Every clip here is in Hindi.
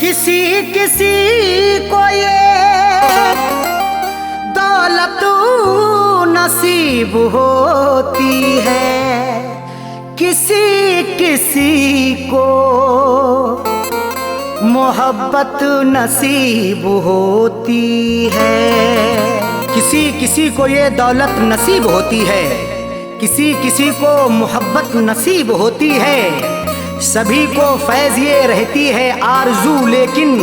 किसी किसी को ये दौलत नसीब होती है, किसी किसी को मोहब्बत नसीब होती है। किसी किसी को ये दौलत नसीब होती है, किसी किसी को मोहब्बत नसीब होती है। सभी को फैज़ ये रहती है आरज़ू, लेकिन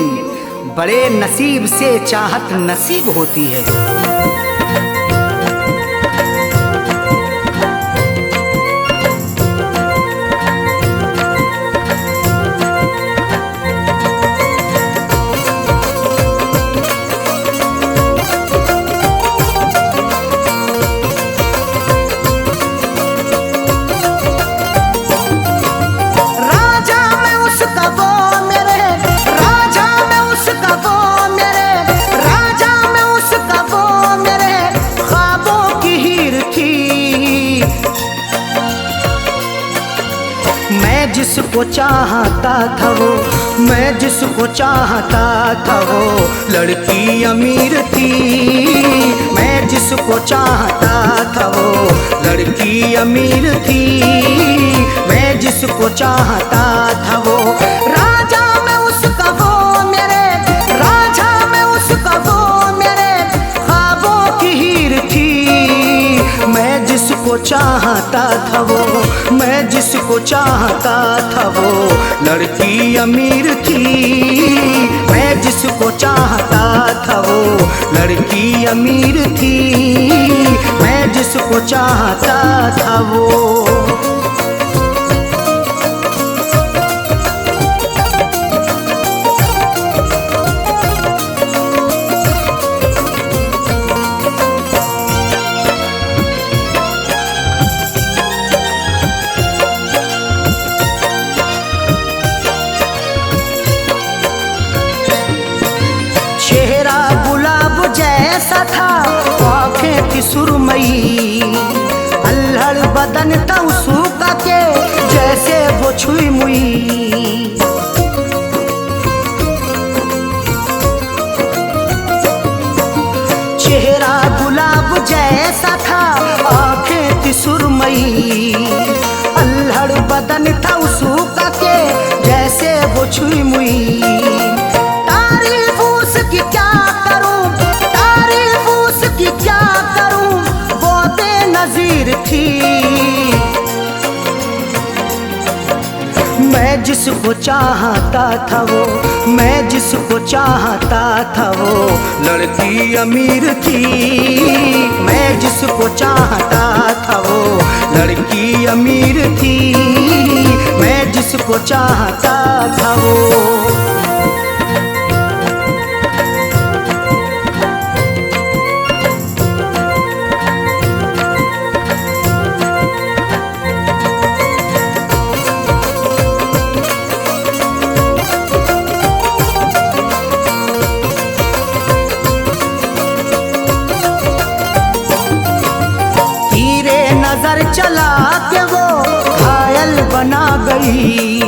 बड़े नसीब से चाहत नसीब होती है। मैं जिसको चाहता था वो, मैं जिसको चाहता था वो लड़की अमीर थी। मैं जिसको चाहता था वो लड़की अमीर थी। मैं जिसको चाहता था वो राजा में उसका वो मेरे, राजा में उसका वो मेरे ख्वाबों की हीर थी। मैं जिसको चाहता था वो, मैं जिसको चाहता था वो लड़की अमीर थी। मैं जिसको चाहता था वो लड़की अमीर थी। मैं जिसको चाहता था वो। जैसा था आँखें थी सुरमई, अल्हड़ बदन था उसका के जैसे वो छुई मुई। चेहरा गुलाब जैसा था आँखें थी सुरमई, अल्हड़ बदन था उसका के जैसे वो छुई मुई। तारीफ उसकी क्या क्या करूं वो बेनज़ीर थी। मैं जिसको चाहता था वो, मैं जिसको चाहता था वो लड़की अमीर थी। मैं जिसको चाहता था वो लड़की अमीर थी। मैं जिसको चाहता था वो। नजर चला के वो घायल बना गई,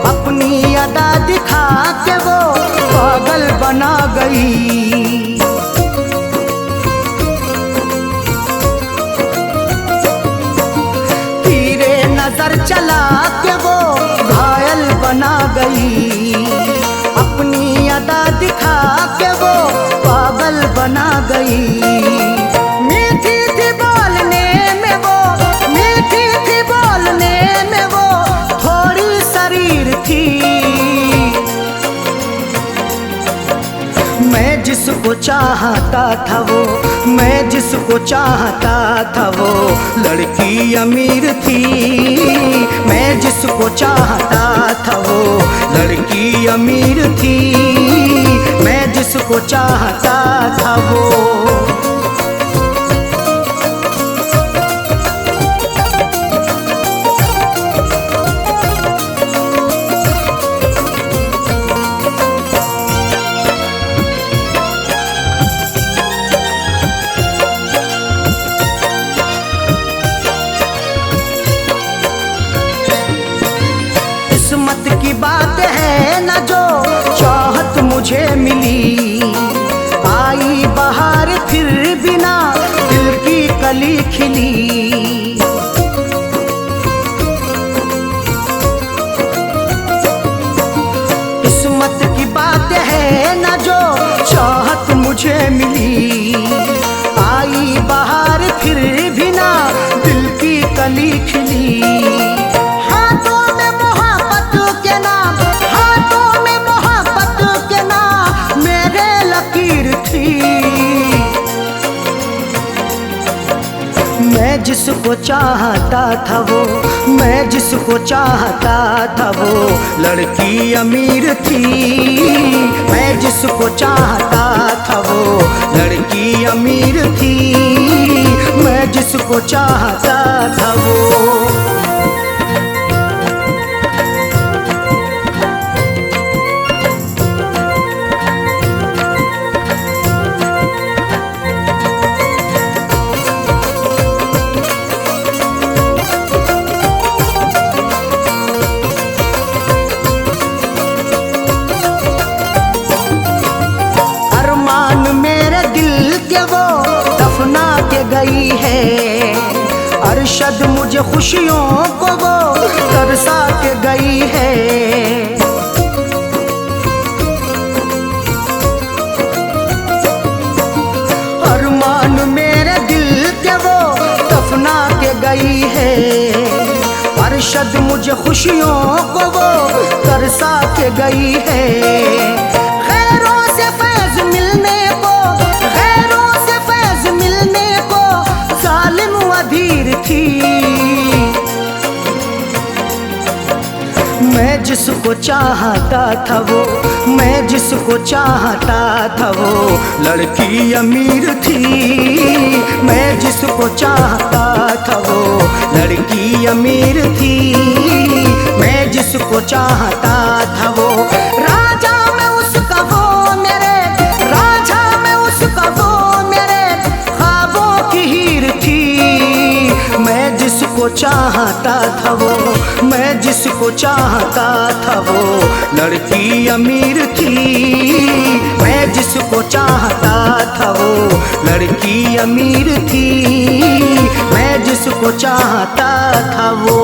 अपनी अदा दिखा के वो पागल बना गई। तीरे नजर चला के वो घायल बना गई, अपनी अदा दिखा के वो पागल बना गई। मैं जिसको चाहता था वो, मैं जिसको चाहता था वो लड़की अमीर थी। मैं जिसको चाहता था वो लड़की अमीर थी। मैं जिसको चाहता था वो। किस्मत की बात है न जो मुझे मिली। आई बहार फिर भी ना दिल की कली खिली। हाथों में मोहब्बत के नाम, हाथों में मोहब्बत के नाम मेरे लकीर थी। मैं जिसको चाहता था वो, मैं जिसको चाहता था वो लड़की अमीर थी। मैं जिसको चाहता था वो लड़की अमीर थी। मैं जिसको चाहता था वो। दफना के गई है अरशद मुझे खुशियों को वो तरसा के गई है। अरमान मेरे दिल के वो दफना के गई है। अरशद मुझे खुशियों को वो तरसा के गई है। खैरों से फैज मिलने को, खैरों से फैज मिलने को जालिम अधीर थी। मैं जिसको चाहता था वो, मैं जिसको चाहता था वो लड़की अमीर थी। मैं जिसको चाहता था वो लड़की अमीर थी। मैं जिसको चाहता था वो राजा में उसका वो मेरे, राजा में उसका वो मेरे ख्वाबों की हीर थी। मैं जिसको चाहता था वो, मैं जिसको चाहता था वो लड़की अमीर थी। मैं जिसको चाहता था वो लड़की अमीर थी। मैं जिसको चाहता था वो